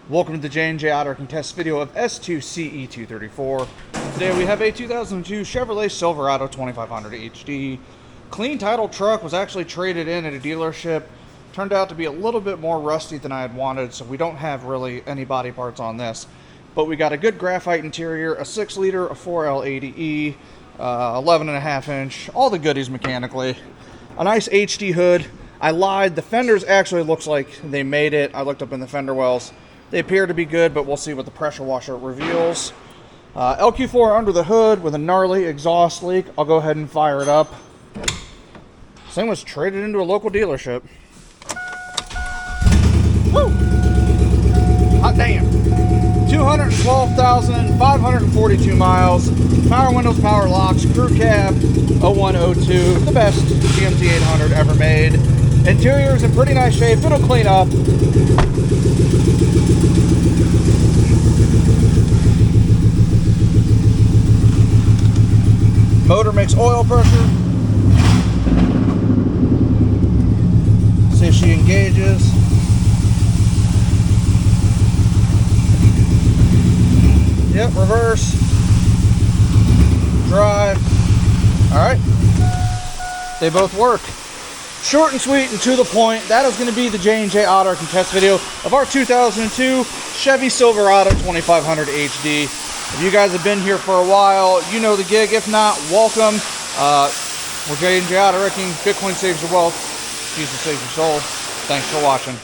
Welcome to the J&J Auto Wrecking test video of S2CE234. Today we have a 2002 Chevrolet Silverado 2500HD. Clean title truck, was actually traded in at a dealership. Turned out to be a little bit more rusty than I had wanted, so we don't have really any body parts on this. But we got a good graphite interior, a 6-liter, a 4L ADE, 11.5 inch, all the goodies mechanically. A nice HD hood. I lied, the fenders actually looks like they made it. I looked up in the fender wells. They appear to be good, but we'll see what the pressure washer reveals. LQ4 under the hood with a gnarly exhaust leak. I'll go ahead and fire it up. This thing was traded into a local dealership. Woo! Hot damn. 212,542 miles. Power windows, power locks, crew cab, 0102. The best GMC 800 ever made. Interior is in pretty nice shape. It'll clean up. Motor makes oil pressure. See if she engages. Yep, reverse. Drive. Alright. They both work. Short and sweet and to the point. That is going to be the J&J Auto Wrecking test video of our 2002 Chevy Silverado 2500HD. If you guys have been here for a while, you know the gig. If not, welcome. We're J&J Auto Wrecking. Bitcoin saves your wealth. Jesus saves your soul. Thanks for watching.